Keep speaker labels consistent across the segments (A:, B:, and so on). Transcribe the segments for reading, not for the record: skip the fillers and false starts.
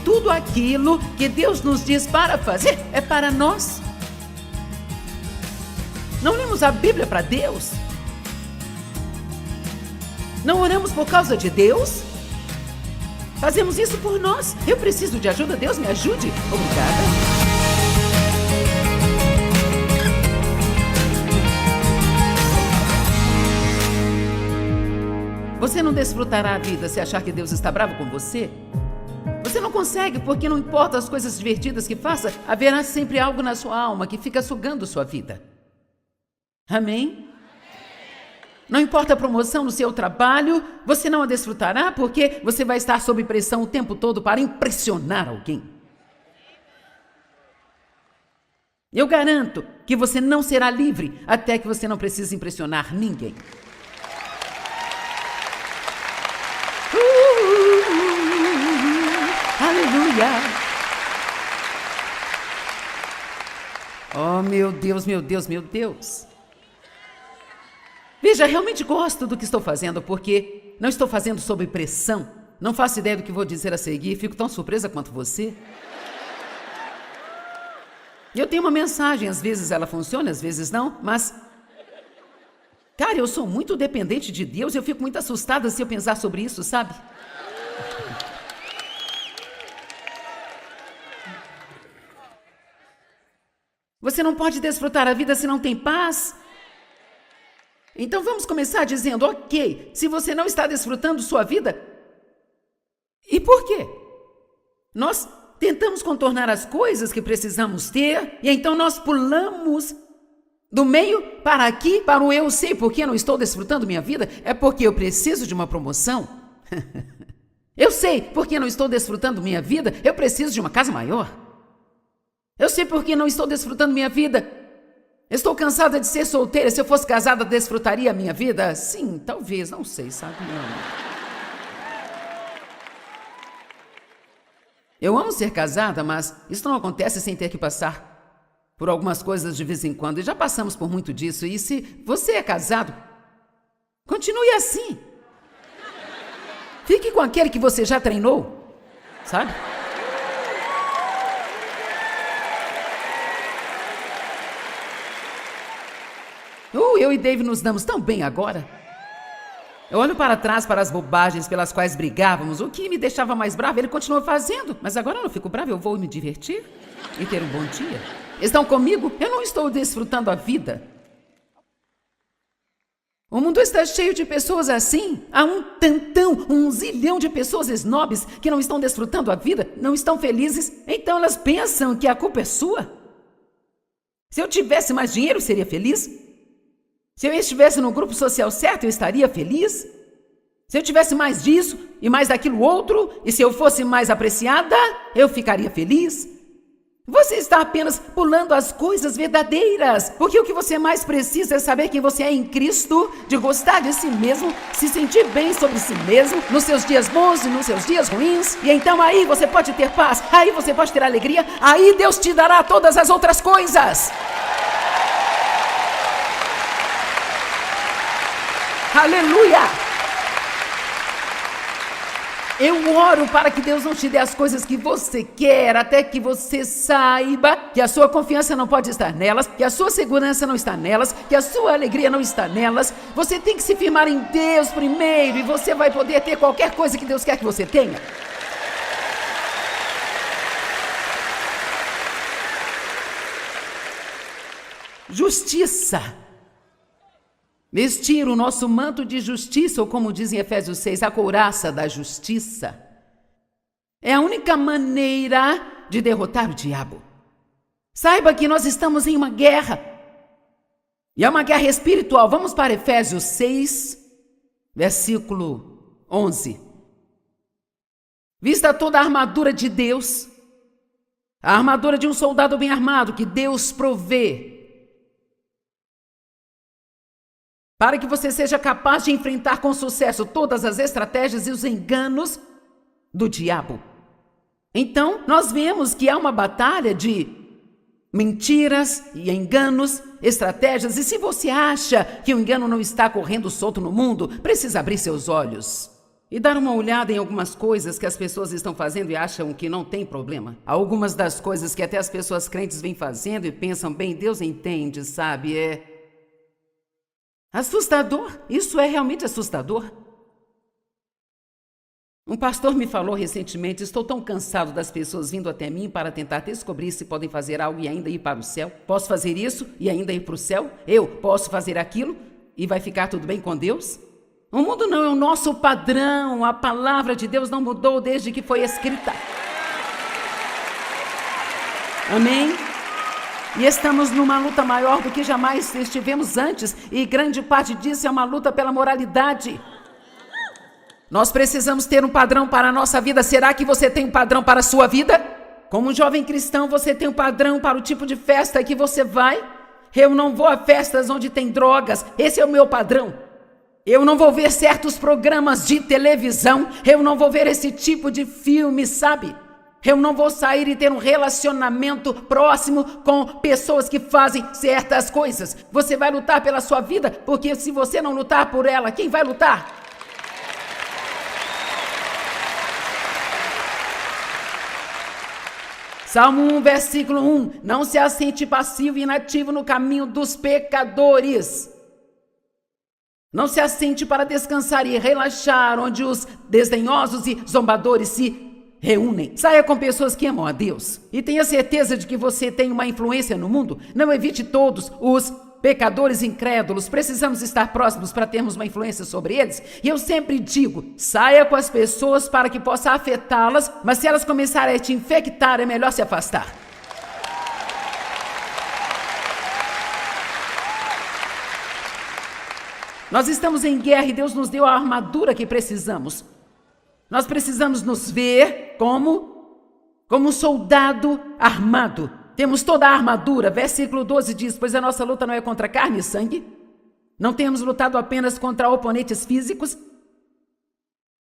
A: tudo aquilo que Deus nos diz para fazer é para nós. Não lemos a Bíblia para Deus? Não oramos por causa de Deus? Fazemos isso por nós. Eu preciso de ajuda, Deus me ajude. Obrigada. Você não desfrutará a vida se achar que Deus está bravo com você? Você não consegue, porque não importa as coisas divertidas que faça, haverá sempre algo na sua alma que fica sugando sua vida. Amém? Não importa a promoção no seu trabalho, você não a desfrutará porque você vai estar sob pressão o tempo todo para impressionar alguém. Eu garanto que você não será livre até que você não precise impressionar ninguém. Aleluia! Oh, meu Deus, meu Deus, meu Deus! Veja, realmente gosto do que estou fazendo, porque não estou fazendo sob pressão. Não faço ideia do que vou dizer a seguir, fico tão surpresa quanto você. Eu tenho uma mensagem, às vezes ela funciona, às vezes não, mas... Cara, eu sou muito dependente de Deus e eu fico muito assustada se eu pensar sobre isso, sabe? Você não pode desfrutar a vida se não tem paz? Então vamos começar dizendo, ok, se você não está desfrutando sua vida, e por quê? Nós tentamos contornar as coisas que precisamos ter, e então nós pulamos do meio para aqui, para o eu sei por que não estou desfrutando minha vida, é porque eu preciso de uma promoção. Eu sei por que não estou desfrutando minha vida, eu preciso de uma casa maior. Eu sei por que não estou desfrutando minha vida. Estou cansada de ser solteira. Se eu fosse casada, desfrutaria a minha vida? Sim, talvez, não sei, sabe? Não. Eu amo ser casada, mas isso não acontece sem ter que passar por algumas coisas de vez em quando. E já passamos por muito disso. E se você é casado, continue assim. Fique com aquele que você já treinou, sabe? Eu e Dave nos damos tão bem agora. Eu olho para trás para as bobagens pelas quais brigávamos. O que me deixava mais bravo, ele continua fazendo. Mas agora eu não fico bravo, eu vou me divertir e ter um bom dia. Estão comigo? Eu não estou desfrutando a vida. O mundo está cheio de pessoas assim. Há um tantão, um zilhão de pessoas snobs que não estão desfrutando a vida, não estão felizes. Então elas pensam que a culpa é sua. Se eu tivesse mais dinheiro, seria feliz? Se eu estivesse no grupo social certo, eu estaria feliz? Se eu tivesse mais disso e mais daquilo outro, e se eu fosse mais apreciada, eu ficaria feliz? Você está apenas pulando as coisas verdadeiras, porque o que você mais precisa é saber quem você é em Cristo, de gostar de si mesmo, se sentir bem sobre si mesmo, nos seus dias bons e nos seus dias ruins, e então aí você pode ter paz, aí você pode ter alegria, aí Deus te dará todas as outras coisas. Aleluia! Eu oro para que Deus não te dê as coisas que você quer, até que você saiba que a sua confiança não pode estar nelas, que a sua segurança não está nelas, que a sua alegria não está nelas. Você tem que se firmar em Deus primeiro e você vai poder ter qualquer coisa que Deus quer que você tenha. Justiça. Vestir o nosso manto de justiça, ou como diz em Efésios 6, a couraça da justiça, é a única maneira de derrotar o diabo. Saiba que nós estamos em uma guerra, e é uma guerra espiritual. Vamos para Efésios 6, versículo 11. Vista toda a armadura de Deus, a armadura de um soldado bem armado que Deus provê, para que você seja capaz de enfrentar com sucesso todas as estratégias e os enganos do diabo. Então, nós vemos que há uma batalha de mentiras e enganos, estratégias. E se você acha que o engano não está correndo solto no mundo, precisa abrir seus olhos. e dar uma olhada em algumas coisas que as pessoas estão fazendo e acham que não tem problema. Algumas das coisas que até as pessoas crentes vêm fazendo e pensam, bem, Deus entende, sabe? É assustador. Isso é realmente assustador. Um pastor me falou recentemente, estou tão cansado das pessoas vindo até mim para tentar descobrir se podem fazer algo e ainda ir para o céu. Posso fazer isso e ainda ir para o céu? Eu posso fazer aquilo e vai ficar tudo bem com Deus? O mundo não é o nosso padrão. A palavra de Deus não mudou desde que foi escrita. Amém? E estamos numa luta maior do que jamais estivemos antes. E grande parte disso é uma luta pela moralidade. Nós precisamos ter um padrão para a nossa vida. Será que você tem um padrão para a sua vida? Como um jovem cristão, você tem um padrão para o tipo de festa que você vai? Eu não vou a festas onde tem drogas. Esse é o meu padrão. Eu não vou ver certos programas de televisão. Eu não vou ver esse tipo de filme, sabe? Eu não vou sair e ter um relacionamento próximo com pessoas que fazem certas coisas. Você vai lutar pela sua vida, porque se você não lutar por ela, quem vai lutar? Salmo 1, versículo 1. Não se assente passivo e inativo no caminho dos pecadores. Não se assente para descansar e relaxar, onde os desdenhosos e zombadores se reúnem. Saia com pessoas que amam a Deus. E tenha certeza de que você tem uma influência no mundo. Não evite todos os pecadores incrédulos. Precisamos estar próximos para termos uma influência sobre eles. E eu sempre digo, saia com as pessoas para que possa afetá-las, mas se elas começarem a te infectar, é melhor se afastar. Nós estamos em guerra e Deus nos deu a armadura que precisamos. Nós precisamos nos ver como um soldado armado. Temos toda a armadura. Versículo 12 diz, pois a nossa luta não é contra carne e sangue. Não temos lutado apenas contra oponentes físicos,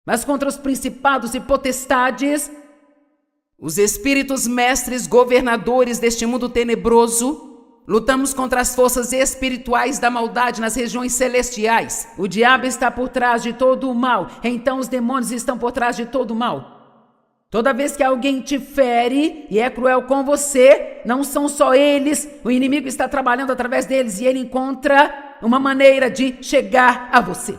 A: mas contra os principados e potestades, os espíritos mestres governadores deste mundo tenebroso. Lutamos contra as forças espirituais da maldade nas regiões celestiais. O diabo está por trás de todo o mal. Então os demônios estão por trás de todo o mal. Toda vez que alguém te fere e é cruel com você, não são só eles. O inimigo está trabalhando através deles e ele encontra uma maneira de chegar a você.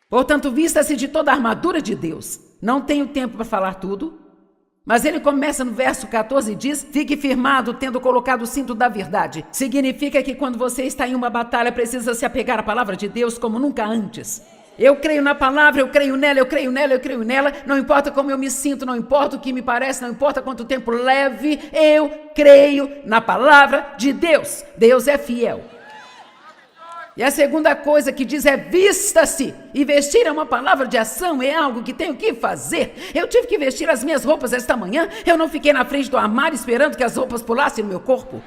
A: Portanto, vista-se de toda a armadura de Deus. Não tenho tempo para falar tudo. Mas ele começa no verso 14 e diz, fique firmado tendo colocado o cinto da verdade. Significa que quando você está em uma batalha, precisa se apegar à palavra de Deus como nunca antes. Eu creio na palavra, eu creio nela, eu creio nela, eu creio nela. Não importa como eu me sinto, não importa o que me parece, não importa quanto tempo leve. Eu creio na palavra de Deus. Deus é fiel. E a segunda coisa que diz é vista-se. E vestir é uma palavra de ação, é algo que tenho que fazer. Eu tive que vestir as minhas roupas esta manhã. Eu não fiquei na frente do armário esperando que as roupas pulassem no meu corpo.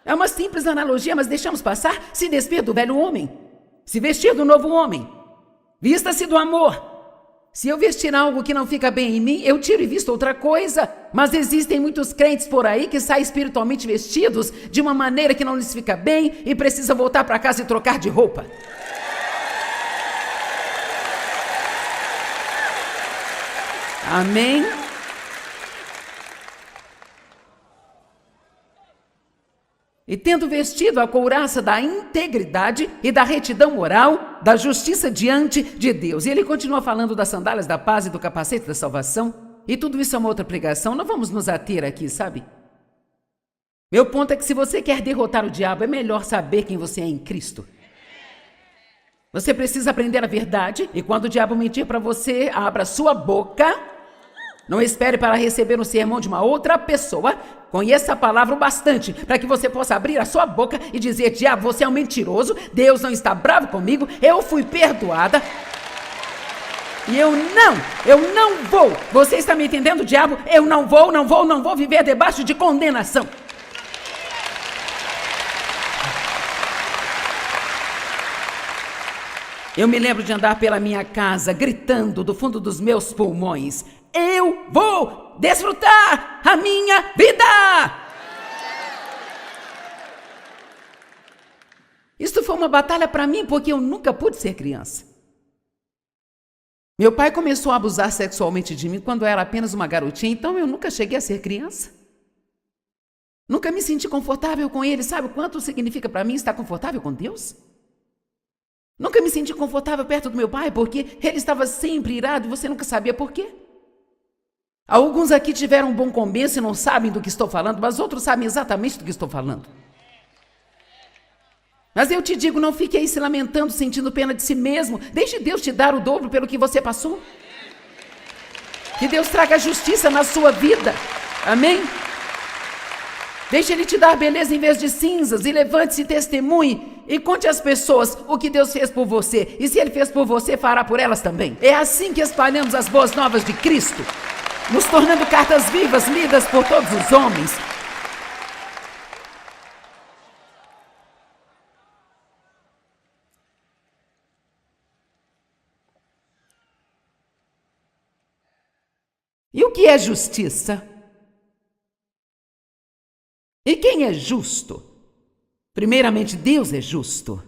A: É uma simples analogia, mas deixamos passar. Se despir do velho homem. Se vestir do novo homem. Vista-se do amor. Se eu vestir algo que não fica bem em mim, eu tiro e visto outra coisa. Mas existem muitos crentes por aí que saem espiritualmente vestidos de uma maneira que não lhes fica bem e precisa voltar para casa e trocar de roupa. Amém? E tendo vestido a couraça da integridade e da retidão moral, da justiça diante de Deus. E ele continua falando das sandálias da paz e do capacete da salvação. E tudo isso é uma outra pregação, não vamos nos ater aqui, sabe? Meu ponto é que se você quer derrotar o diabo, é melhor saber quem você é em Cristo. Você precisa aprender a verdade, e quando o diabo mentir para você, abra sua boca. Não espere para receber um sermão de uma outra pessoa. Conheça a palavra o bastante para que você possa abrir a sua boca e dizer, diabo, você é um mentiroso, Deus não está bravo comigo, eu fui perdoada. E eu não vou. Você está me entendendo, diabo? Eu não vou viver debaixo de condenação. Eu me lembro de andar pela minha casa gritando do fundo dos meus pulmões, eu vou desfrutar a minha vida! Isso foi uma batalha para mim, porque eu nunca pude ser criança. Meu pai começou a abusar sexualmente de mim quando eu era apenas uma garotinha, então eu nunca cheguei a ser criança. Nunca me senti confortável com ele. Sabe o quanto significa para mim estar confortável com Deus? Nunca me senti confortável perto do meu pai, porque ele estava sempre irado e você nunca sabia por quê. Alguns aqui tiveram um bom começo e não sabem do que estou falando, mas outros sabem exatamente do que estou falando. Mas eu te digo, não fique aí se lamentando, sentindo pena de si mesmo. Deixe Deus te dar o dobro pelo que você passou. Que Deus traga justiça na sua vida. Amém? Deixe Ele te dar beleza em vez de cinzas. E levante-se e testemunhe. E conte às pessoas o que Deus fez por você. E se Ele fez por você, fará por elas também. É assim que espalhamos as boas novas de Cristo, nos tornando cartas vivas, lidas por todos os homens. E o que é justiça? E quem é justo? Primeiramente, Deus é justo.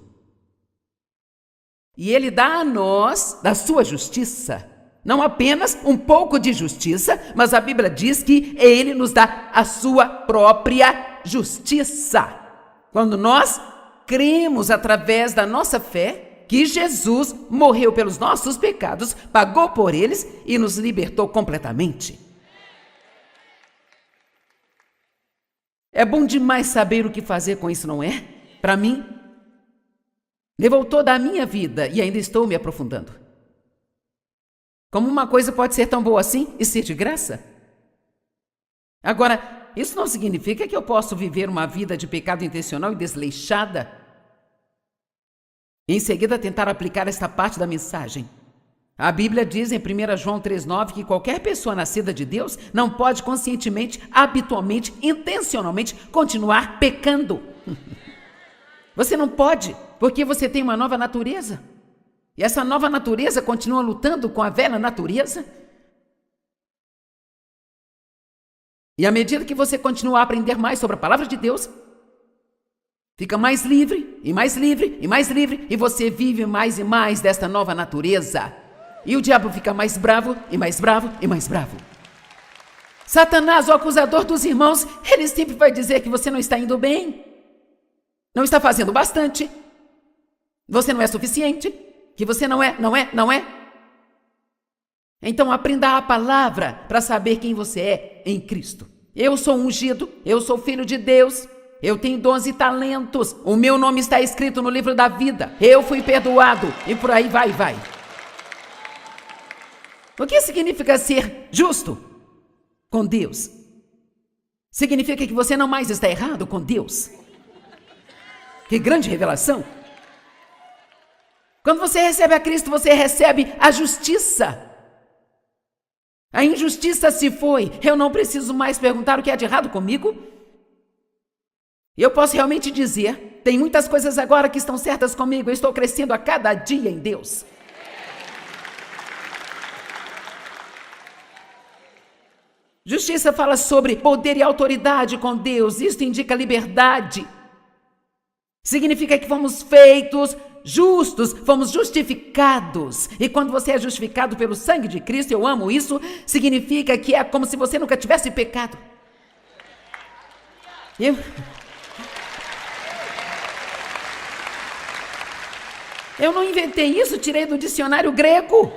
A: E Ele dá a nós da sua justiça. Não apenas um pouco de justiça, mas a Bíblia diz que Ele nos dá a sua própria justiça. Quando nós cremos através da nossa fé que Jesus morreu pelos nossos pecados, pagou por eles e nos libertou completamente. É bom demais saber o que fazer com isso, não é? Para mim, levou toda a minha vida e ainda estou me aprofundando. Como uma coisa pode ser tão boa assim e ser de graça? Agora, isso não significa que eu posso viver uma vida de pecado intencional e desleixada. Em seguida, tentar aplicar esta parte da mensagem. A Bíblia diz em 1 João 3,9 que qualquer pessoa nascida de Deus não pode conscientemente, habitualmente, intencionalmente continuar pecando. Você não pode, porque você tem uma nova natureza. E essa nova natureza continua lutando com a velha natureza. E à medida que você continuar a aprender mais sobre a palavra de Deus, fica mais livre, e mais livre, e mais livre, e você vive mais e mais desta nova natureza. E o diabo fica mais bravo, e mais bravo, e mais bravo. Satanás, o acusador dos irmãos, ele sempre vai dizer que você não está indo bem, não está fazendo bastante, você não é suficiente, que você não é. Então aprenda a palavra para saber quem você é em Cristo. Eu sou ungido, eu sou filho de Deus. Eu tenho dons e talentos. O meu nome está escrito no livro da vida. Eu fui perdoado. E por aí vai. O que significa ser justo com Deus? Significa que você não mais está errado com Deus. Que grande revelação! Quando você recebe a Cristo, você recebe a justiça. A injustiça se foi. Eu não preciso mais perguntar o que é de errado comigo. Eu posso realmente dizer, tem muitas coisas agora que estão certas comigo, eu estou crescendo a cada dia em Deus. Justiça fala sobre poder e autoridade com Deus, isso indica liberdade. Significa que fomos feitos justos, fomos justificados. E quando você é justificado pelo sangue de Cristo, eu amo isso, significa que é como se você nunca tivesse pecado. Eu não inventei isso, tirei do dicionário grego.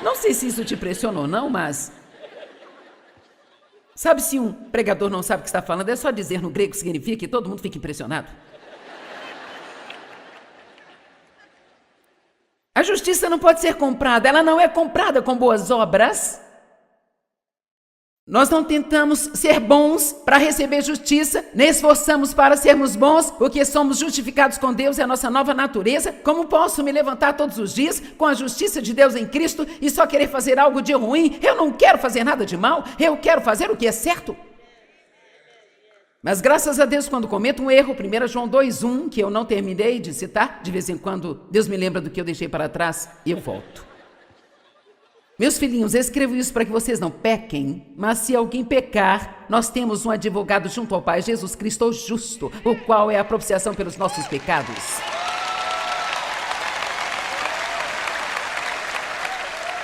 A: Não sei se isso te impressionou ou não, mas... Sabe, se um pregador não sabe o que está falando, é só dizer no grego, significa que todo mundo fica impressionado. A justiça não pode ser comprada, ela não é comprada com boas obras. Nós não tentamos ser bons para receber justiça, nem esforçamos para sermos bons, porque somos justificados com Deus, é a nossa nova natureza. Como posso me levantar todos os dias com a justiça de Deus em Cristo e só querer fazer algo de ruim? Eu não quero fazer nada de mal, eu quero fazer o que é certo. Mas graças a Deus, quando cometo um erro, 1 João 2,1, que eu não terminei de citar, de vez em quando Deus me lembra do que eu deixei para trás e eu volto. Meus filhinhos, escrevo isso para que vocês não pequem, mas se alguém pecar, nós temos um advogado junto ao Pai, Jesus Cristo o justo, o qual é a propiciação pelos nossos pecados.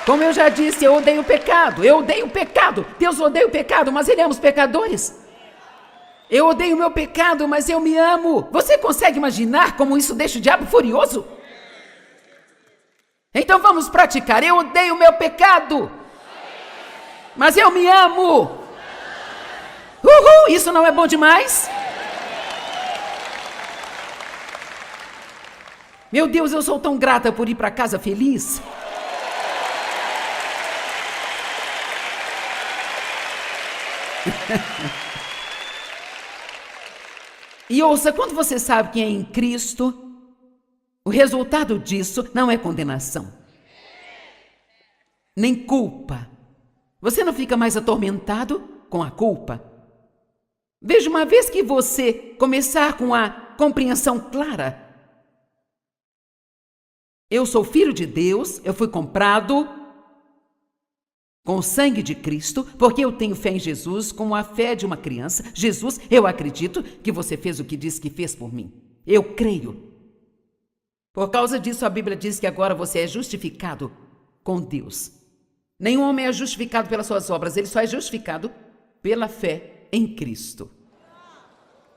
A: Como eu já disse, eu odeio o pecado, Deus odeia o pecado, mas Ele ama os pecadores. Eu odeio o meu pecado, mas eu me amo. Você consegue imaginar como isso deixa o diabo furioso? Então vamos praticar. Eu odeio o meu pecado, mas eu me amo. Uhul, isso não é bom demais? Meu Deus, eu sou tão grata por ir para casa feliz. E ouça, quando você sabe quem é em Cristo, o resultado disso não é condenação, nem culpa. Você não fica mais atormentado com a culpa. Veja, uma vez que você começar com a compreensão clara, eu sou filho de Deus, eu fui comprado com o sangue de Cristo, porque eu tenho fé em Jesus, como a fé de uma criança. Jesus, eu acredito que você fez o que disse que fez por mim. Eu creio. Por causa disso, a Bíblia diz que agora você é justificado com Deus. Nenhum homem é justificado pelas suas obras, ele só é justificado pela fé em Cristo.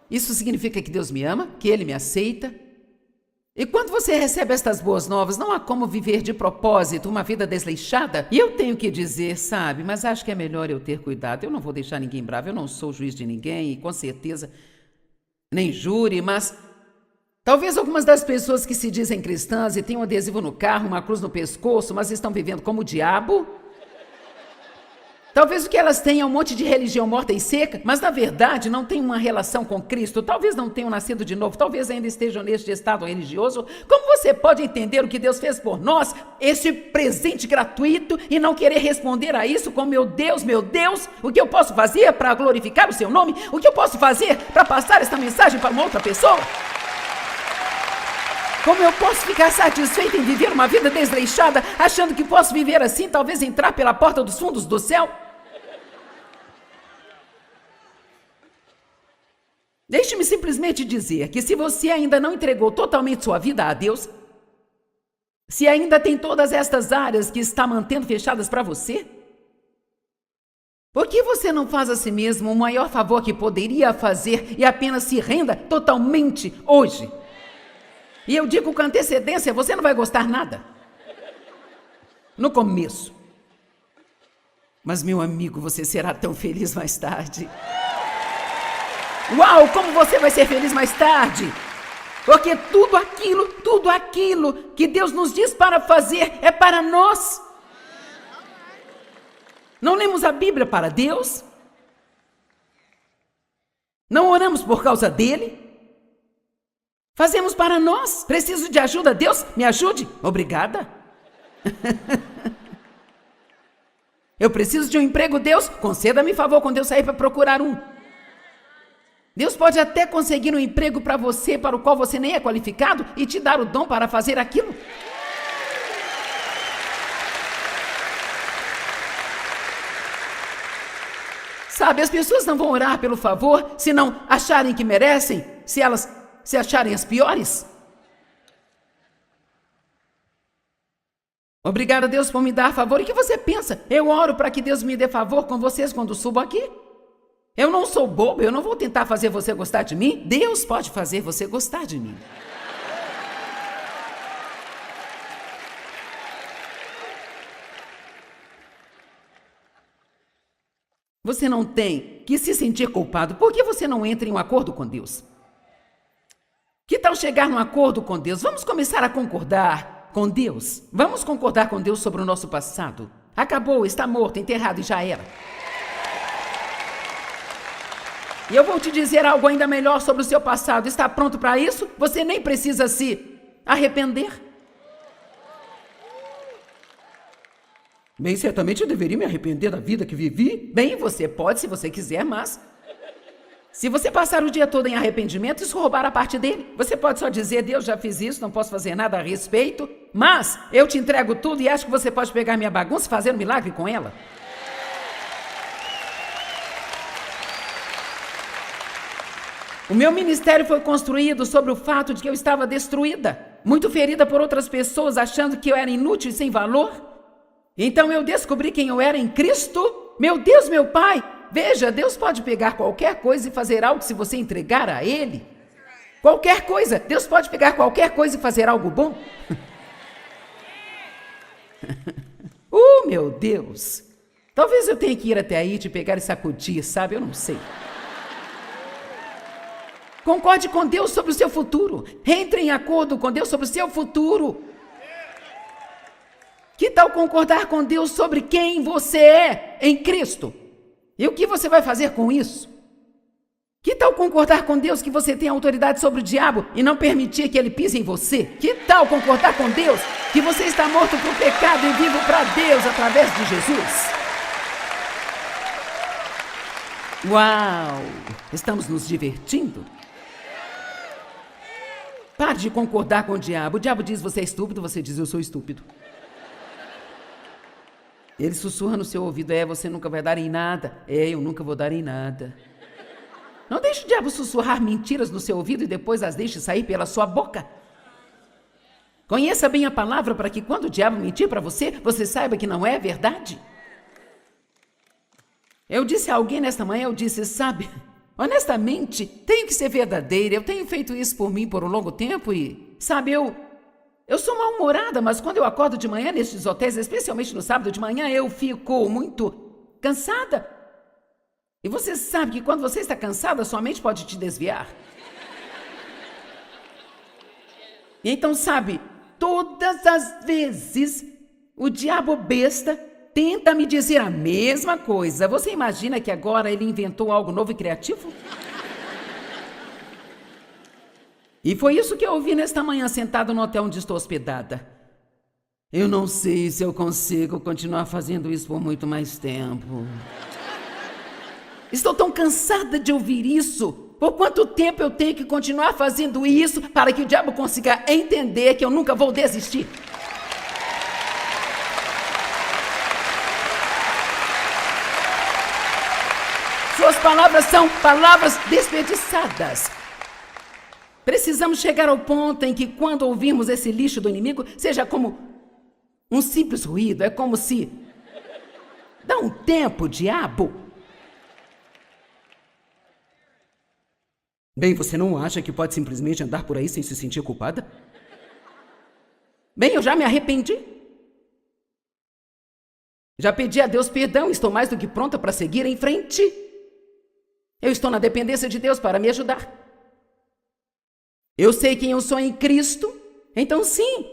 A: Isso significa que Deus me ama, que Ele me aceita. E quando você recebe estas boas novas, não há como viver de propósito uma vida desleixada. E eu tenho que dizer, sabe, mas acho que é melhor eu ter cuidado. Eu não vou deixar ninguém bravo, eu não sou juiz de ninguém, e com certeza nem júri, mas talvez algumas das pessoas que se dizem cristãs e têm um adesivo no carro, uma cruz no pescoço, mas estão vivendo como o diabo. Talvez o que elas tenham é um monte de religião morta e seca, mas na verdade não tem uma relação com Cristo. Talvez não tenham nascido de novo, talvez ainda estejam neste estado religioso. Como você pode entender o que Deus fez por nós, esse presente gratuito, e não querer responder a isso com meu Deus, o que eu posso fazer para glorificar o seu nome? O que eu posso fazer para passar esta mensagem para uma outra pessoa? Como eu posso ficar satisfeito em viver uma vida desleixada, achando que posso viver assim, talvez entrar pela porta dos fundos do céu? Deixe-me simplesmente dizer que se você ainda não entregou totalmente sua vida a Deus, se ainda tem todas estas áreas que está mantendo fechadas para você, por que você não faz a si mesmo o maior favor que poderia fazer e apenas se renda totalmente hoje? E eu digo com antecedência, você não vai gostar nada no começo. Mas, meu amigo, você será tão feliz mais tarde. Uau, como você vai ser feliz mais tarde? Porque tudo aquilo que Deus nos diz para fazer é para nós. Não lemos a Bíblia para Deus? Não oramos por causa dele? Fazemos para nós. Preciso de ajuda, Deus, me ajude. Obrigada. Eu preciso de um emprego, Deus, conceda-me favor quando eu sair para procurar um. Deus pode até conseguir um emprego para você, para o qual você nem é qualificado, e te dar o dom para fazer aquilo. Sabe, as pessoas não vão orar pelo favor se não acharem que merecem, se elas se acharem as piores. Obrigada, Deus, por me dar favor. E o que você pensa? Eu oro para que Deus me dê favor com vocês quando subo aqui? Eu não sou bobo, eu não vou tentar fazer você gostar de mim. Deus pode fazer você gostar de mim. Você não tem que se sentir culpado. Por que você não entra em um acordo com Deus? Que tal chegar num acordo com Deus? Vamos começar a concordar com Deus. Vamos concordar com Deus sobre o nosso passado. Acabou, está morto, enterrado e já era. E eu vou te dizer algo ainda melhor sobre o seu passado. Está pronto para isso? Você nem precisa se arrepender. Bem, certamente eu deveria me arrepender da vida que vivi. Bem, você pode se você quiser, mas Se você passar o dia todo em arrependimento, isso roubar a parte dele. Você pode só dizer, Deus, já fiz isso, não posso fazer nada a respeito, mas eu te entrego tudo e acho que você pode pegar minha bagunça e fazer um milagre com ela. O meu ministério foi construído sobre o fato de que eu estava destruída, muito ferida por outras pessoas, achando que eu era inútil e sem valor. Então eu descobri quem eu era em Cristo. Meu Deus, meu Pai! Veja, Deus pode pegar qualquer coisa e fazer algo se você entregar a Ele. Qualquer coisa. Deus pode pegar qualquer coisa e fazer algo bom. Meu Deus! Talvez eu tenha que ir até aí, te pegar e sacudir, sabe? Eu não sei. Concorde com Deus sobre o seu futuro. Entre em acordo com Deus sobre o seu futuro. Que tal concordar com Deus sobre quem você é em Cristo? E o que você vai fazer com isso? Que tal concordar com Deus que você tem autoridade sobre o diabo e não permitir que ele pise em você? Que tal concordar com Deus que você está morto para o pecado e vivo para Deus através de Jesus? Uau! Estamos nos divertindo? Pare de concordar com o diabo. O diabo diz, você é estúpido, você diz, eu sou estúpido. Ele sussurra no seu ouvido, você nunca vai dar em nada. Eu nunca vou dar em nada. Não deixe o diabo sussurrar mentiras no seu ouvido e depois as deixe sair pela sua boca. Conheça bem a palavra para que quando o diabo mentir para você, você saiba que não é verdade. Eu disse a alguém nesta manhã, eu disse, sabe, honestamente, tenho que ser verdadeira. Eu tenho feito isso por mim por um longo tempo e, sabe, eu sou mal-humorada, mas quando eu acordo de manhã nestes hotéis, especialmente no sábado de manhã, eu fico muito cansada. E você sabe que quando você está cansada, sua mente pode te desviar. E então, sabe, todas as vezes o diabo besta tenta me dizer a mesma coisa. Você imagina que agora ele inventou algo novo e criativo? E foi isso que eu ouvi nesta manhã, sentado no hotel onde estou hospedada. Eu não sei se eu consigo continuar fazendo isso por muito mais tempo. Estou tão cansada de ouvir isso. Por quanto tempo eu tenho que continuar fazendo isso para que o diabo consiga entender que eu nunca vou desistir? Suas palavras são palavras desperdiçadas. Precisamos chegar ao ponto em que, quando ouvirmos esse lixo do inimigo, seja como um simples ruído. É como se... Dá um tempo, diabo. Bem, você não acha que pode simplesmente andar por aí sem se sentir culpada? Bem, eu já me arrependi. Já pedi a Deus perdão e estou mais do que pronta para seguir em frente. Eu estou na dependência de Deus para me ajudar. Eu sei quem eu sou em Cristo, então sim.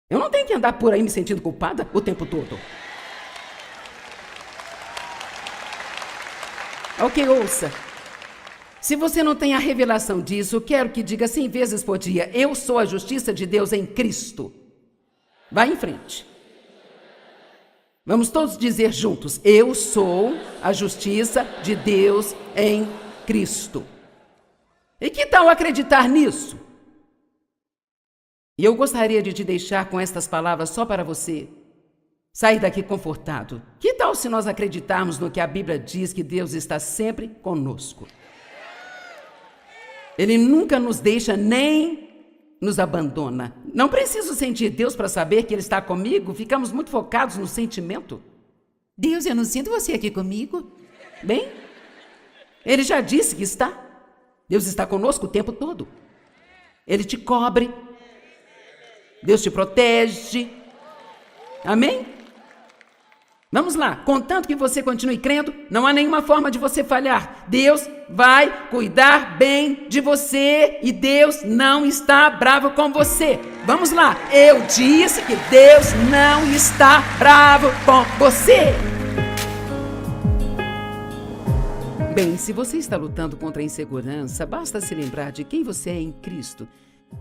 A: Eu não tenho que andar por aí me sentindo culpada o tempo todo. Ok, ouça. Se você não tem a revelação disso, quero que diga 100 vezes por dia, eu sou a justiça de Deus em Cristo. Vá em frente. Vamos todos dizer juntos, eu sou a justiça de Deus em Cristo. E que tal acreditar nisso? E eu gostaria de te deixar com estas palavras só para você sair daqui confortado. Que tal se nós acreditarmos no que a Bíblia diz, que Deus está sempre conosco? Ele nunca nos deixa nem nos abandona. Não preciso sentir Deus para saber que Ele está comigo. Ficamos muito focados no sentimento. Deus, eu não sinto você aqui comigo. Bem, Ele já disse que está. Deus está conosco o tempo todo. Ele te cobre. Deus te protege. Amém? Vamos lá. Contanto que você continue crendo, não há nenhuma forma de você falhar. Deus vai cuidar bem de você e Deus não está bravo com você. Vamos lá. Eu disse que Deus não está bravo com você. Bem, se você está lutando contra a insegurança, basta se lembrar de quem você é em Cristo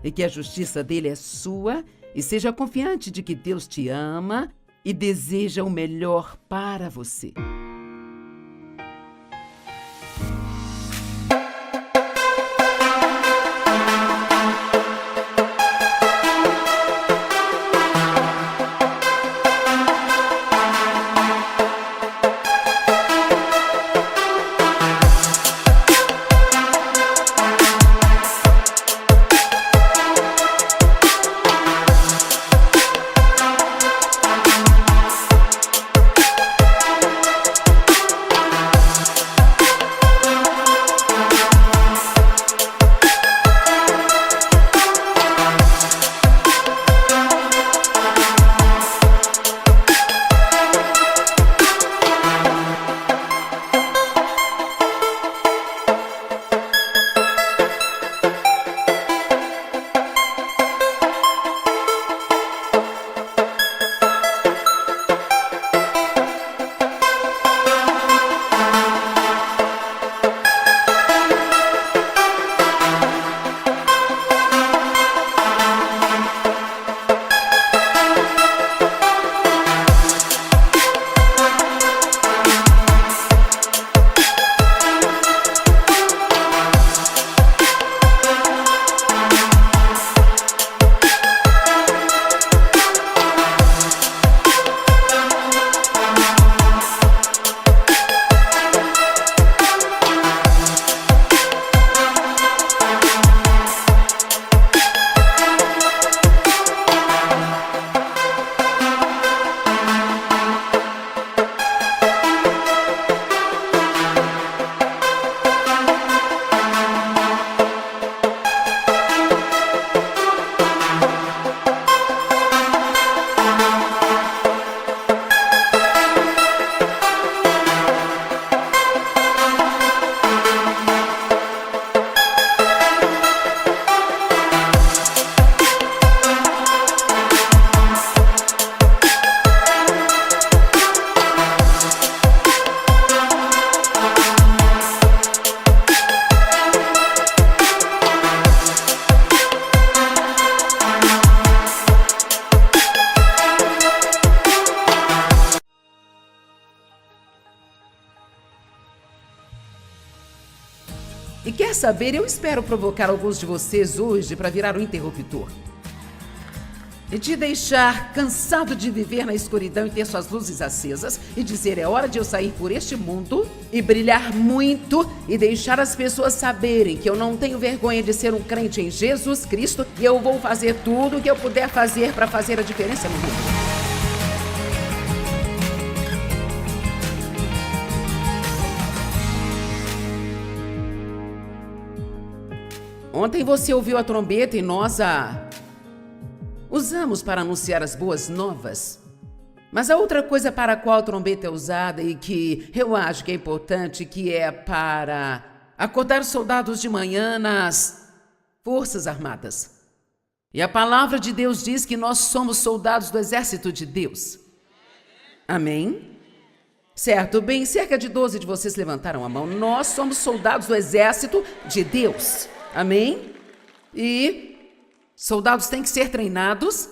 A: e que a justiça dele é sua, e seja confiante de que Deus te ama e deseja o melhor para você. E quer saber, eu espero provocar alguns de vocês hoje para virar o interruptor. E te deixar cansado de viver na escuridão e ter suas luzes acesas e dizer: é hora de eu sair por este mundo e brilhar muito e deixar as pessoas saberem que eu não tenho vergonha de ser um crente em Jesus Cristo e eu vou fazer tudo o que eu puder fazer para fazer a diferença no mundo. Ontem você ouviu a trombeta e nós a usamos para anunciar as boas novas. Mas a outra coisa para a qual a trombeta é usada e que eu acho que é importante, que é para acordar os soldados de manhã nas Forças Armadas. E a palavra de Deus diz que nós somos soldados do exército de Deus. Amém? Certo, bem, cerca de 12 de vocês levantaram a mão. Nós somos soldados do exército de Deus. Amém? E soldados têm que ser treinados,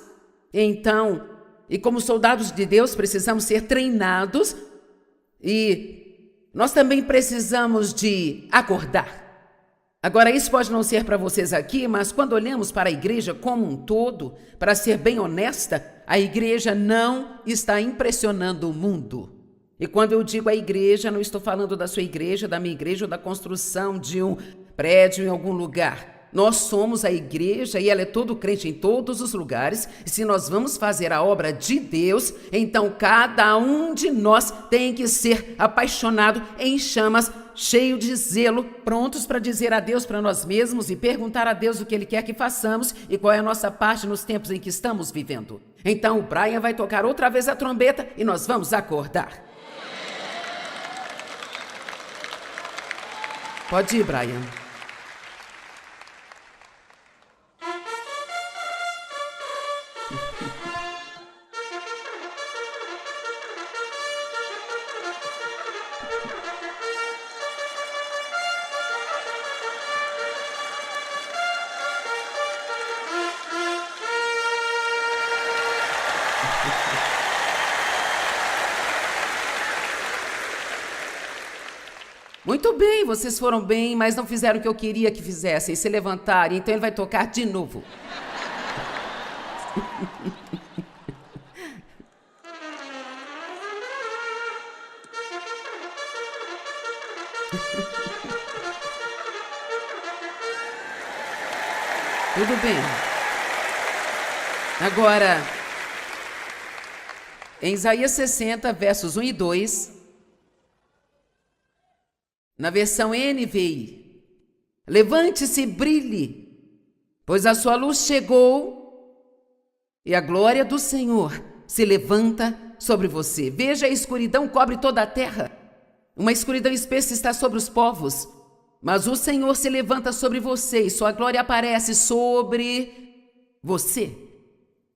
A: então, e como soldados de Deus precisamos ser treinados e nós também precisamos de acordar. Agora, isso pode não ser para vocês aqui, mas quando olhamos para a igreja como um todo, para ser bem honesta, a igreja não está impressionando o mundo. E quando eu digo a igreja, não estou falando da sua igreja, da minha igreja ou da construção de um prédio em algum lugar. Nós somos a igreja e ela é todo crente em todos os lugares. E se nós vamos fazer a obra de Deus, então cada um de nós tem que ser apaixonado, em chamas, cheio de zelo, prontos para dizer adeus para nós mesmos e perguntar a Deus o que Ele quer que façamos e qual é a nossa parte nos tempos em que estamos vivendo. Então o Brian vai tocar outra vez a trombeta e nós vamos acordar. Pode ir, Brian. Muito bem, vocês foram bem, mas não fizeram o que eu queria que fizessem, se levantarem, então ele vai tocar de novo. Tudo bem. Agora, em Isaías 60, versos 1 e 2, na versão NVI, levante-se e brilhe, pois a sua luz chegou e a glória do Senhor se levanta sobre você. Veja, a escuridão cobre toda a terra. Uma escuridão espessa está sobre os povos, mas o Senhor se levanta sobre você e sua glória aparece sobre você.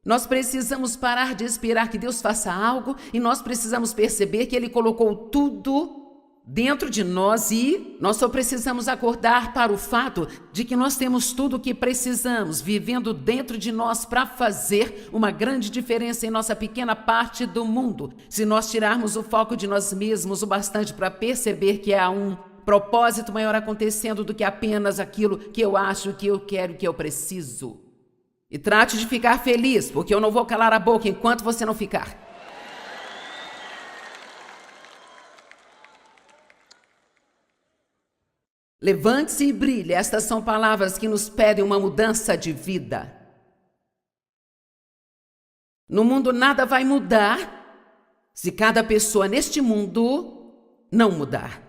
A: Nós precisamos parar de esperar que Deus faça algo e nós precisamos perceber que Ele colocou tudo dentro de nós e nós só precisamos acordar para o fato de que nós temos tudo o que precisamos vivendo dentro de nós para fazer uma grande diferença em nossa pequena parte do mundo. Se nós tirarmos o foco de nós mesmos o bastante para perceber que há um propósito maior acontecendo do que apenas aquilo que eu acho, que eu quero, que eu preciso. E trate de ficar feliz, porque eu não vou calar a boca enquanto você não ficar. Levante-se e brilhe. Estas são palavras que nos pedem uma mudança de vida. No mundo nada vai mudar se cada pessoa neste mundo não mudar.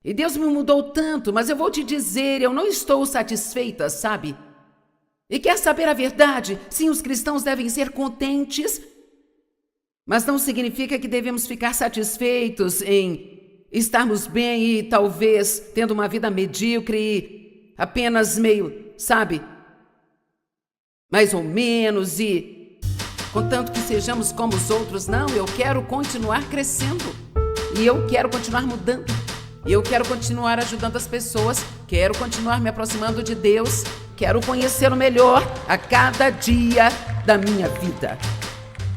A: E Deus me mudou tanto, mas eu vou te dizer, eu não estou satisfeita, sabe? E quer saber a verdade? Sim, os cristãos devem ser contentes, mas não significa que devemos ficar satisfeitos em estarmos bem e talvez tendo uma vida medíocre e apenas meio, sabe, mais ou menos e contanto que sejamos como os outros. Não, eu quero continuar crescendo e eu quero continuar mudando e eu quero continuar ajudando as pessoas, quero continuar me aproximando de Deus, quero conhecê-lo melhor a cada dia da minha vida.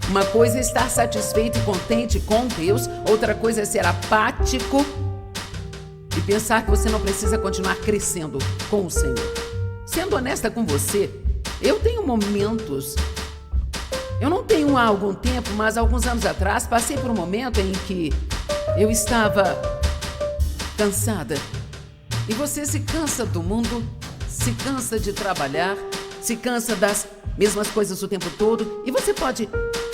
A: Uma coisa é estar satisfeito e contente com Deus, outra coisa é ser apático e pensar que você não precisa continuar crescendo com o Senhor. Sendo honesta com você, eu tenho momentos, eu não tenho há algum tempo, mas alguns anos atrás, passei por um momento em que eu estava cansada. E você se cansa do mundo, se cansa de trabalhar, se cansa das mesmas coisas o tempo todo, e você pode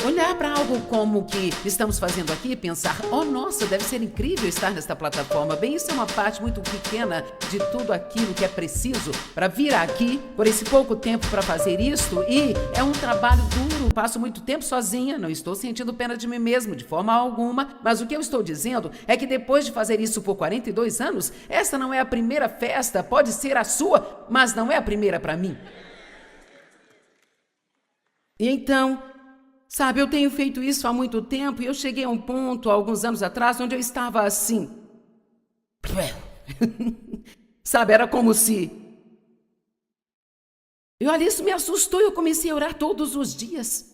A: olhar para algo como o que estamos fazendo aqui e pensar: oh, nossa, deve ser incrível estar nesta plataforma. Bem, isso é uma parte muito pequena de tudo aquilo que é preciso para vir aqui por esse pouco tempo para fazer isto, e é um trabalho duro. Passo muito tempo sozinha, não estou sentindo pena de mim mesmo de forma alguma, mas o que eu estou dizendo é que depois de fazer isso por 42 anos, esta não é a primeira festa, pode ser a sua, mas não é a primeira para mim. E então, sabe, eu tenho feito isso há muito tempo e eu cheguei a um ponto, há alguns anos atrás, onde eu estava assim. Sabe, era como se... E olha, isso me assustou e eu comecei a orar todos os dias.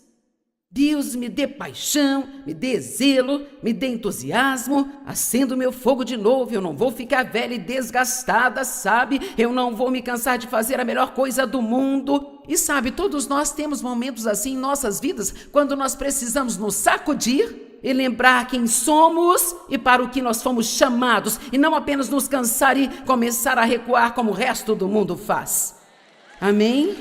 A: Deus, me dê paixão, me dê zelo, me dê entusiasmo, acenda o meu fogo de novo, eu não vou ficar velha e desgastada, sabe? Eu não vou me cansar de fazer a melhor coisa do mundo. E sabe, todos nós temos momentos assim em nossas vidas, quando nós precisamos nos sacudir e lembrar quem somos e para o que nós fomos chamados, e não apenas nos cansar e começar a recuar como o resto do mundo faz. Amém?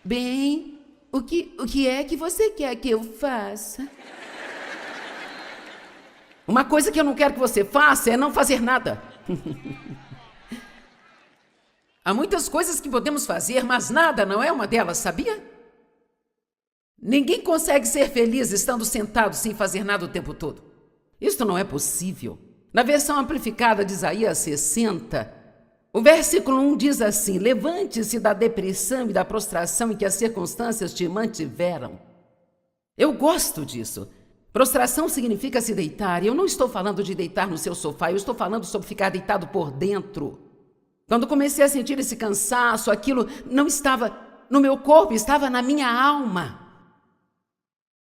A: Bem, o que é que você quer que eu faça? Uma coisa que eu não quero que você faça é não fazer nada. Há muitas coisas que podemos fazer, mas nada não é uma delas, sabia? Ninguém consegue ser feliz estando sentado sem fazer nada o tempo todo. Isto não é possível. Na versão amplificada de Isaías 60, o versículo 1 diz assim: levante-se da depressão e da prostração em que as circunstâncias te mantiveram. Eu gosto disso. Prostração significa se deitar, e eu não estou falando de deitar no seu sofá, eu estou falando sobre ficar deitado por dentro. Quando comecei a sentir esse cansaço, aquilo não estava no meu corpo, estava na minha alma.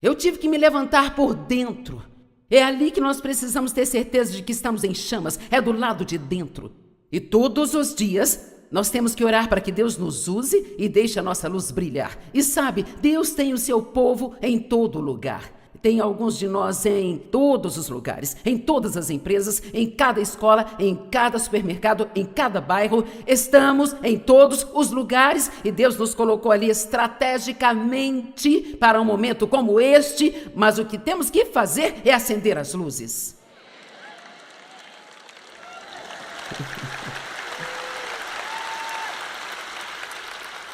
A: Eu tive que me levantar por dentro. É ali que nós precisamos ter certeza de que estamos em chamas, é do lado de dentro. E todos os dias nós temos que orar para que Deus nos use e deixe a nossa luz brilhar. E sabe, Deus tem o seu povo em todo lugar. Tem alguns de nós em todos os lugares, em todas as empresas, em cada escola, em cada supermercado, em cada bairro. Estamos em todos os lugares e Deus nos colocou ali estrategicamente para um momento como este, mas o que temos que fazer é acender as luzes.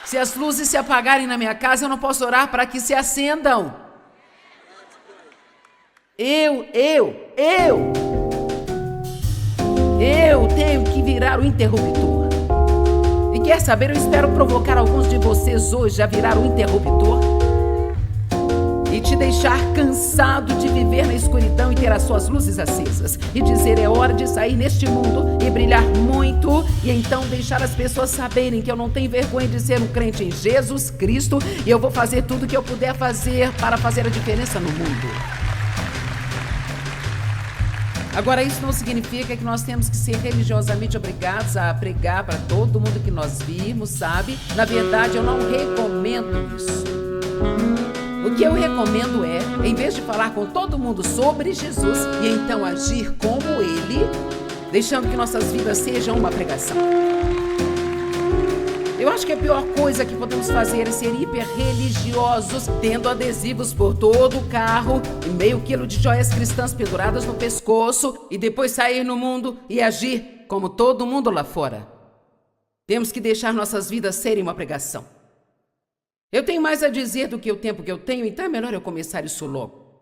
A: Se as luzes se apagarem na minha casa, eu não posso orar para que se acendam. Eu tenho que virar o interruptor. E quer saber, eu espero provocar alguns de vocês hoje a virar o interruptor e te deixar cansado de viver na escuridão e ter as suas luzes acesas e dizer: é hora de sair neste mundo e brilhar muito, e então deixar as pessoas saberem que eu não tenho vergonha de ser um crente em Jesus Cristo e eu vou fazer tudo o que eu puder fazer para fazer a diferença no mundo. Agora, isso não significa que nós temos que ser religiosamente obrigados a pregar para todo mundo que nós vimos, sabe? Na verdade, eu não recomendo isso. O que eu recomendo é, em vez de falar com todo mundo sobre Jesus e então agir como Ele, deixando que nossas vidas sejam uma pregação. Eu acho que a pior coisa que podemos fazer é ser hiper-religiosos, tendo adesivos por todo o carro e meio quilo de joias cristãs penduradas no pescoço e depois sair no mundo e agir como todo mundo lá fora. Temos que deixar nossas vidas serem uma pregação. Eu tenho mais a dizer do que o tempo que eu tenho, então é melhor eu começar isso logo.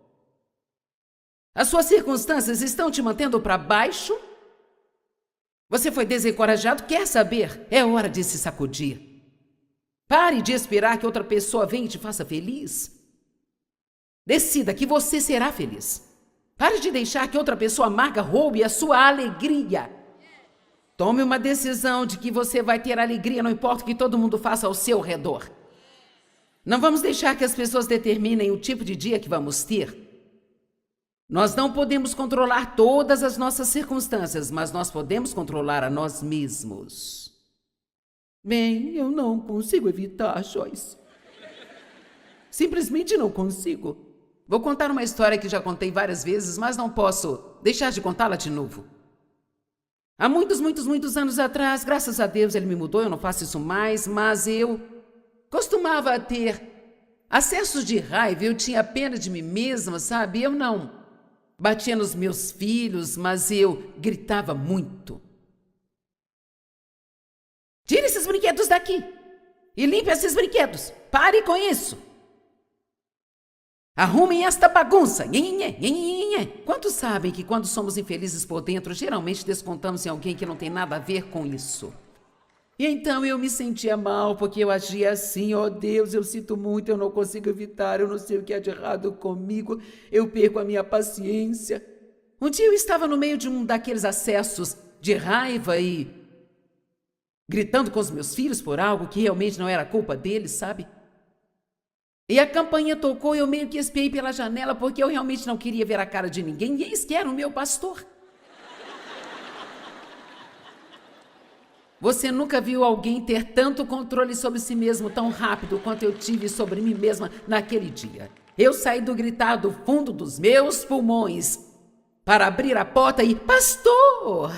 A: As suas circunstâncias estão te mantendo para baixo? Você foi desencorajado? Quer saber? É hora de se sacudir. Pare de esperar que outra pessoa venha e te faça feliz. Decida que você será feliz. Pare de deixar que outra pessoa amarga roube a sua alegria. Tome uma decisão de que você vai ter alegria, não importa o que todo mundo faça ao seu redor. Não vamos deixar que as pessoas determinem o tipo de dia que vamos ter. Nós não podemos controlar todas as nossas circunstâncias, mas nós podemos controlar a nós mesmos. Bem, eu não consigo evitar, Joyce. Simplesmente não consigo. Vou contar uma história que já contei várias vezes, mas não posso deixar de contá-la de novo. Há muitos anos atrás, graças a Deus ele me mudou, eu não faço isso mais, mas eu costumava ter acessos de raiva, eu tinha pena de mim mesma, sabe? Eu não batia nos meus filhos, mas eu gritava muito. Tire esses brinquedos daqui e limpe esses brinquedos. Pare com isso. Arrumem esta bagunça. Quantos sabem que quando somos infelizes por dentro, geralmente descontamos em alguém que não tem nada a ver com isso? E então eu me sentia mal porque eu agia assim. Oh Deus, eu sinto muito, eu não consigo evitar, eu não sei o que é de errado comigo, eu perco a minha paciência. Um dia eu estava no meio de um daqueles acessos de raiva e gritando com os meus filhos por algo que realmente não era culpa deles, sabe? E a campainha tocou e eu meio que espiei pela janela porque eu realmente não queria ver a cara de ninguém e eis que era o meu pastor. Você nunca viu alguém ter tanto controle sobre si mesmo tão rápido quanto eu tive sobre mim mesma naquele dia. Eu saí do gritar do fundo dos meus pulmões para abrir a porta e... Pastor!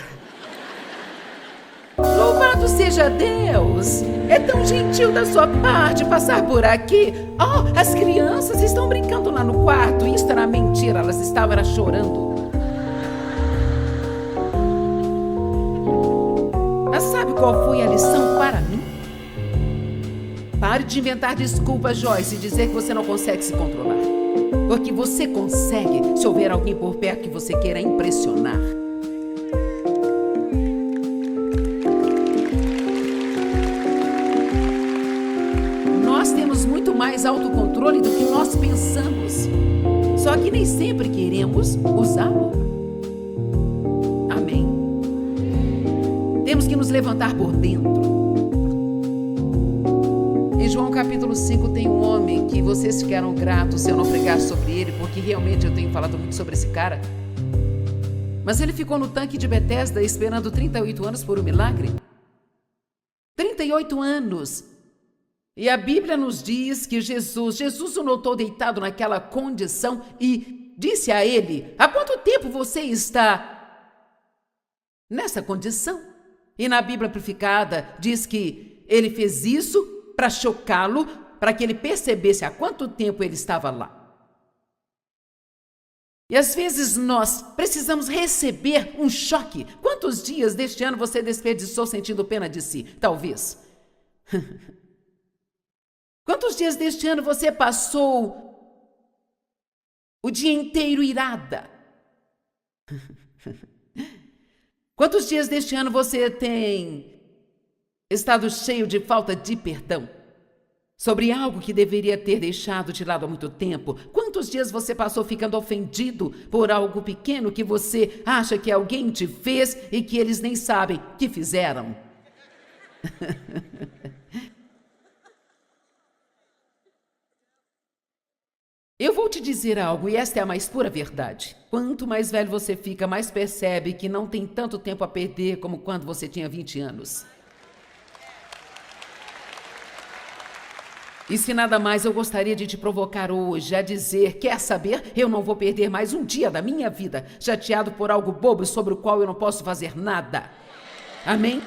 A: Louvado seja Deus! É tão gentil da sua parte passar por aqui. Oh, as crianças estão brincando lá no quarto. Isso era mentira, elas estavam chorando. Mas sabe qual foi a lição para mim? Pare de inventar desculpas, Joyce, e dizer que você não consegue se controlar. Porque você consegue se houver alguém por perto que você queira impressionar. Nós temos muito mais autocontrole do que nós pensamos. Só que nem sempre queremos usá-lo. Amém? Temos que nos levantar por dentro. Em João capítulo 5 tem um homem que vocês ficaram gratos se eu não pregar sobre ele, porque realmente eu tenho falado muito sobre esse cara. Mas ele ficou no tanque de Betesda esperando 38 anos por um milagre. 38 anos! E a Bíblia nos diz que Jesus o notou deitado naquela condição e disse a ele: há quanto tempo você está nessa condição? E na Bíblia Amplificada diz que ele fez isso para chocá-lo, para que ele percebesse há quanto tempo ele estava lá. E às vezes nós precisamos receber um choque. Quantos dias deste ano você desperdiçou sentindo pena de si? Talvez. Quantos dias deste ano você passou o dia inteiro irada? Quantos dias deste ano você tem estado cheio de falta de perdão sobre algo que deveria ter deixado de lado há muito tempo? Quantos dias você passou ficando ofendido por algo pequeno que você acha que alguém te fez e que eles nem sabem que fizeram? Eu vou te dizer algo, e esta é a mais pura verdade. Quanto mais velho você fica, mais percebe que não tem tanto tempo a perder como quando você tinha 20 anos. E se nada mais, eu gostaria de te provocar hoje a dizer: quer saber? Eu não vou perder mais um dia da minha vida chateado por algo bobo sobre o qual eu não posso fazer nada. Amém?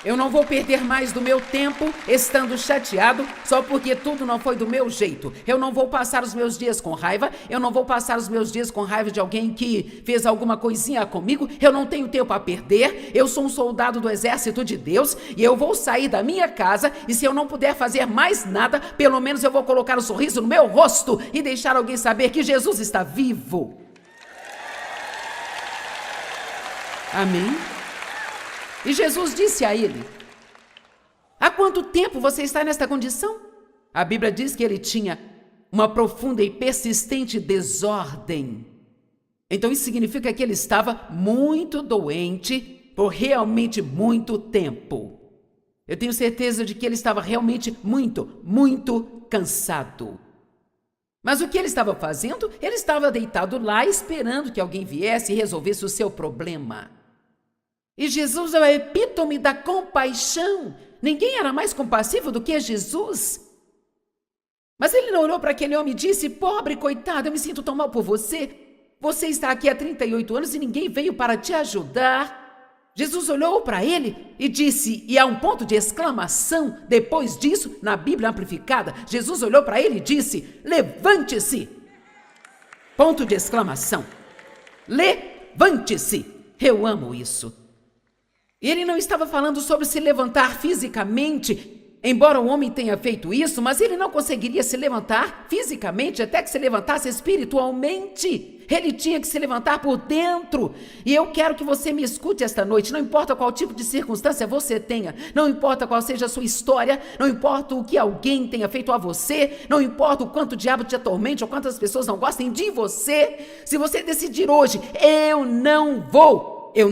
A: Eu não vou perder mais do meu tempo estando chateado só porque tudo não foi do meu jeito. Eu não vou passar os meus dias com raiva. Eu não vou passar os meus dias com raiva de alguém que fez alguma coisinha comigo. Eu não tenho tempo a perder. Eu sou um soldado do exército de Deus e eu vou sair da minha casa e se eu não puder fazer mais nada, pelo menos eu vou colocar um sorriso no meu rosto e deixar alguém saber que Jesus está vivo. Amém? E Jesus disse a ele: há quanto tempo você está nesta condição? A Bíblia diz que ele tinha uma profunda e persistente desordem. Então isso significa que ele estava muito doente por realmente muito tempo. Eu tenho certeza de que ele estava realmente muito cansado. Mas o que ele estava fazendo? Ele estava deitado lá esperando que alguém viesse e resolvesse o seu problema. E Jesus é o epítome da compaixão. Ninguém era mais compassivo do que Jesus. Mas ele não olhou para aquele homem e disse: pobre coitado, eu me sinto tão mal por você. Você está aqui há 38 anos e ninguém veio para te ajudar. Jesus olhou para ele e disse, e há um ponto de exclamação depois disso, na Bíblia Amplificada, Jesus olhou para ele e disse: levante-se! Ponto de exclamação. Levante-se! Eu amo isso. E ele não estava falando sobre se levantar fisicamente, embora o homem tenha feito isso, mas ele não conseguiria se levantar fisicamente até que se levantasse espiritualmente. Ele tinha que se levantar por dentro. E eu quero que você me escute esta noite. Não importa qual tipo de circunstância você tenha, não importa qual seja a sua história, não importa o que alguém tenha feito a você, não importa o quanto o diabo te atormente ou quantas pessoas não gostem de você. Se você decidir hoje, eu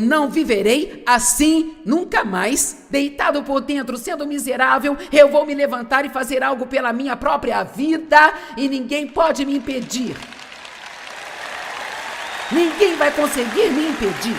A: não viverei assim nunca mais, deitado por dentro, sendo miserável, eu vou me levantar e fazer algo pela minha própria vida e ninguém pode me impedir. Ninguém vai conseguir me impedir.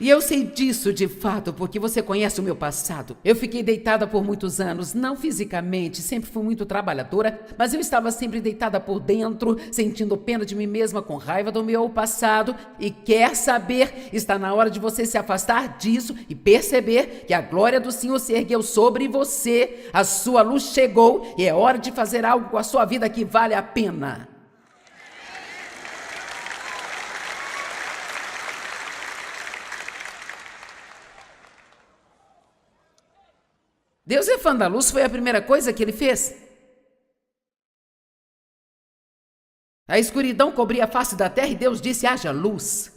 A: E eu sei disso de fato, porque você conhece o meu passado. Eu fiquei deitada por muitos anos, não fisicamente, sempre fui muito trabalhadora, mas eu estava sempre deitada por dentro, sentindo pena de mim mesma, com raiva do meu passado. E quer saber, está na hora de você se afastar disso e perceber que a glória do Senhor se ergueu sobre você, a sua luz chegou e é hora de fazer algo com a sua vida que vale a pena. Deus é fã da luz, foi a primeira coisa que ele fez. A escuridão cobria a face da terra e Deus disse: haja luz.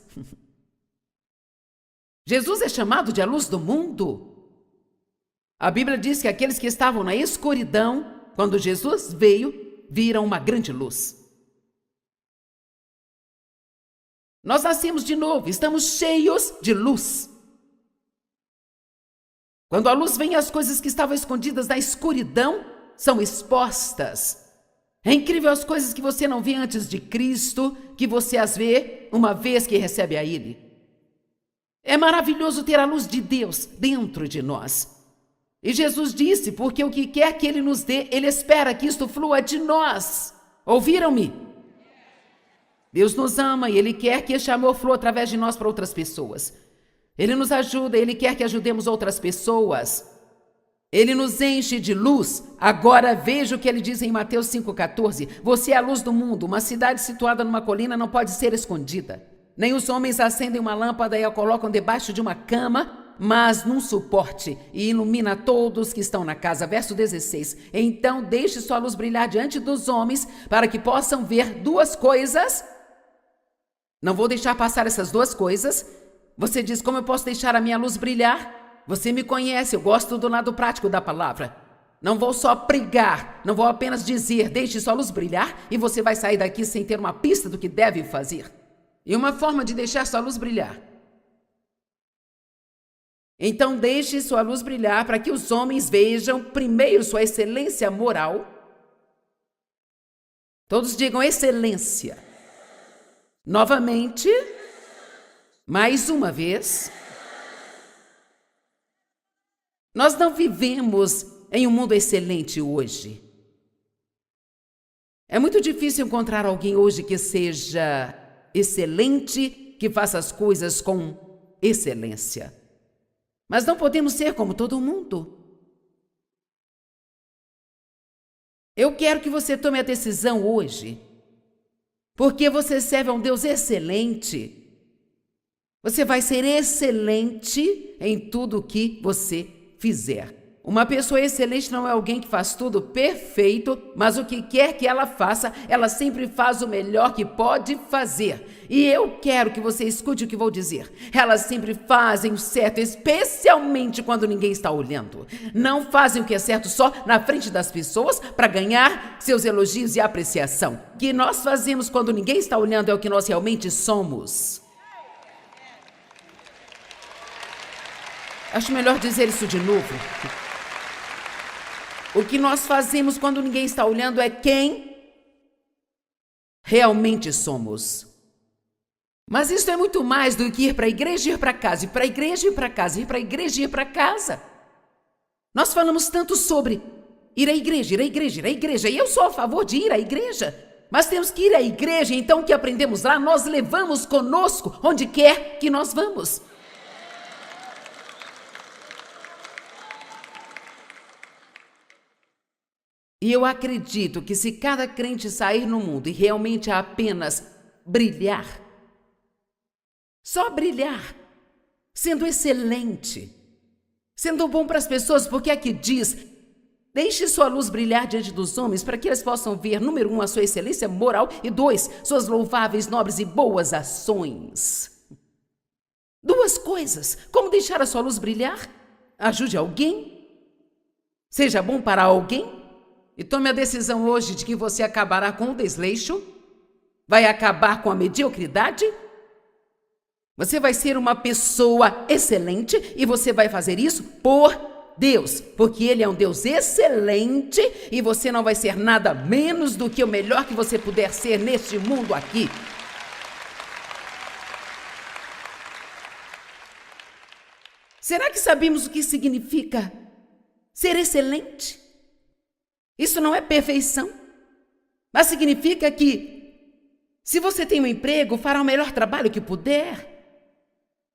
A: Jesus é chamado de a luz do mundo. A Bíblia diz que aqueles que estavam na escuridão, quando Jesus veio, viram uma grande luz. Nós nascemos de novo, estamos cheios de luz. Quando a luz vem, as coisas que estavam escondidas na escuridão são expostas. É incrível as coisas que você não via antes de Cristo, que você as vê uma vez que recebe a Ele. É maravilhoso ter a luz de Deus dentro de nós. E Jesus disse, porque o que quer que Ele nos dê, Ele espera que isto flua de nós. Ouviram-me? Deus nos ama e Ele quer que este amor flua através de nós para outras pessoas. Ele nos ajuda, Ele quer que ajudemos outras pessoas. Ele nos enche de luz. Agora veja o que Ele diz em Mateus 5,14. Você é a luz do mundo. Uma cidade situada numa colina não pode ser escondida. Nem os homens acendem uma lâmpada e a colocam debaixo de uma cama, mas num suporte, e ilumina todos que estão na casa. Verso 16. Então deixe sua luz brilhar diante dos homens, para que possam ver duas coisas. Não vou deixar passar essas duas coisas. Você diz, como eu posso deixar a minha luz brilhar? Você me conhece, eu gosto do lado prático da palavra. Não vou só pregar, não vou apenas dizer, deixe sua luz brilhar, e você vai sair daqui sem ter uma pista do que deve fazer. E uma forma de deixar sua luz brilhar. Então deixe sua luz brilhar para que os homens vejam primeiro sua excelência moral. Todos digam excelência. Novamente. Mais uma vez, nós não vivemos em um mundo excelente hoje. É muito difícil encontrar alguém hoje que seja excelente, que faça as coisas com excelência. Mas não podemos ser como todo mundo. Eu quero que você tome a decisão hoje, porque você serve a um Deus excelente. Você vai ser excelente em tudo o que você fizer. Uma pessoa excelente não é alguém que faz tudo perfeito, mas o que quer que ela faça, ela sempre faz o melhor que pode fazer. E eu quero que você escute o que vou dizer. Elas sempre fazem o certo, especialmente quando ninguém está olhando. Não fazem o que é certo só na frente das pessoas para ganhar seus elogios e apreciação. O que nós fazemos quando ninguém está olhando é o que nós realmente somos. Acho melhor dizer isso de novo. O que nós fazemos quando ninguém está olhando é quem realmente somos. Mas isso é muito mais do que ir para a igreja e ir para casa, ir para a igreja e ir para casa, ir para a igreja e ir para casa. Nós falamos tanto sobre ir à igreja, ir à igreja, ir à igreja, e eu sou a favor de ir à igreja. Mas temos que ir à igreja, então o que aprendemos lá, nós levamos conosco onde quer que nós vamos. E eu acredito que se cada crente sair no mundo e realmente apenas brilhar, só brilhar, sendo excelente, sendo bom para as pessoas, porque aqui diz: deixe sua luz brilhar diante dos homens, para que eles possam ver, número 1, a sua excelência moral, e 2, suas louváveis, nobres e boas ações. 2 coisas. Como deixar a sua luz brilhar? Ajude alguém. Seja bom para alguém. E tome a decisão hoje de que você acabará com o desleixo, vai acabar com a mediocridade. Você vai ser uma pessoa excelente e você vai fazer isso por Deus, porque Ele é um Deus excelente e você não vai ser nada menos do que o melhor que você puder ser neste mundo aqui. Será que sabemos o que significa ser excelente? Isso não é perfeição, mas significa que se você tem um emprego, fará o melhor trabalho que puder.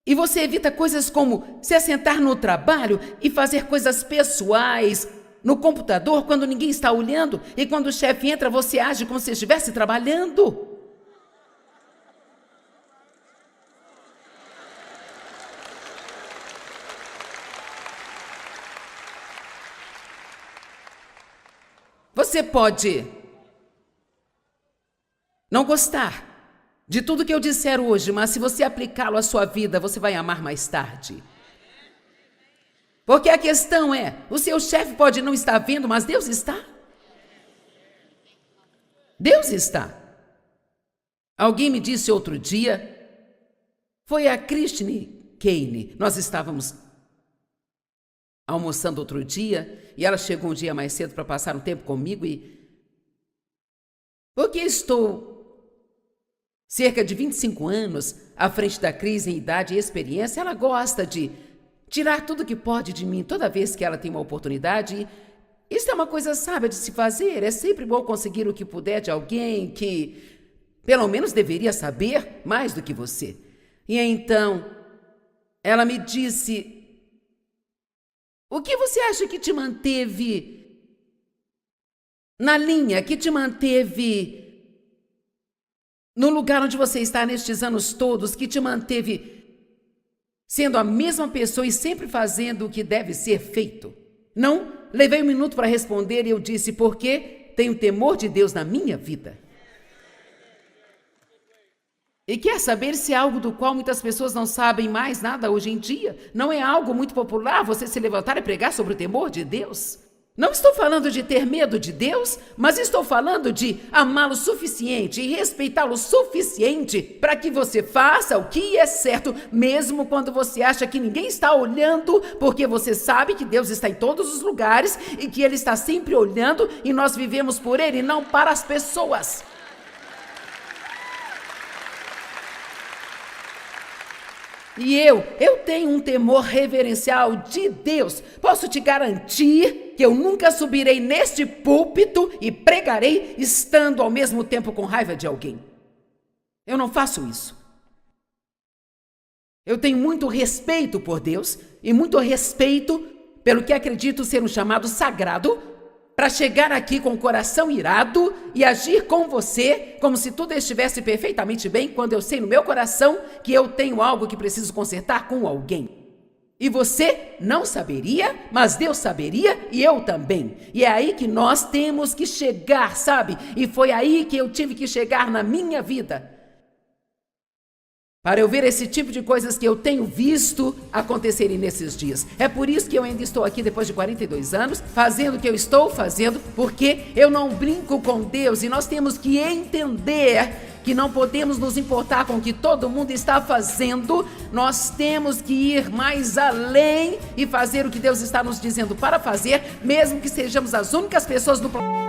A: E você evita coisas como se assentar no trabalho e fazer coisas pessoais no computador quando ninguém está olhando, e quando o chefe entra, você age como se estivesse trabalhando. Você pode não gostar de tudo que eu disser hoje, mas se você aplicá-lo à sua vida, você vai amar mais tarde. Porque a questão é, o seu chefe pode não estar vendo, mas Deus está. Deus está. Alguém me disse outro dia, foi a Christine Kane, nós estávamos almoçando outro dia, e ela chegou um dia mais cedo para passar um tempo comigo porque estou cerca de 25 anos à frente da Cris em idade e experiência, ela gosta de tirar tudo que pode de mim toda vez que ela tem uma oportunidade. Isso é uma coisa sábia de se fazer, é sempre bom conseguir o que puder de alguém que pelo menos deveria saber mais do que você. E então, ela me disse: o que você acha que te manteve na linha, que te manteve no lugar onde você está nestes anos todos, que te manteve sendo a mesma pessoa e sempre fazendo o que deve ser feito? Não, levei um minuto para responder e eu disse: porque tenho temor de Deus na minha vida. E quer saber se é algo do qual muitas pessoas não sabem mais nada hoje em dia? Não é algo muito popular você se levantar e pregar sobre o temor de Deus? Não estou falando de ter medo de Deus, mas estou falando de amá-lo suficiente e respeitá-lo suficiente para que você faça o que é certo, mesmo quando você acha que ninguém está olhando, porque você sabe que Deus está em todos os lugares e que Ele está sempre olhando e nós vivemos por Ele e não para as pessoas. E eu tenho um temor reverencial de Deus. Posso te garantir que eu nunca subirei neste púlpito e pregarei estando ao mesmo tempo com raiva de alguém. Eu não faço isso. Eu tenho muito respeito por Deus e muito respeito pelo que acredito ser um chamado sagrado para chegar aqui com o coração irado e agir com você como se tudo estivesse perfeitamente bem, quando eu sei no meu coração que eu tenho algo que preciso consertar com alguém. E você não saberia, mas Deus saberia e eu também. E é aí que nós temos que chegar, sabe? E foi aí que eu tive que chegar na minha vida. para eu ver esse tipo de coisas que eu tenho visto acontecerem nesses dias. É por isso que eu ainda estou aqui depois de 42 anos, fazendo o que eu estou fazendo, porque eu não brinco com Deus e nós temos que entender que não podemos nos importar com o que todo mundo está fazendo, nós temos que ir mais além e fazer o que Deus está nos dizendo para fazer, mesmo que sejamos as únicas pessoas no planeta.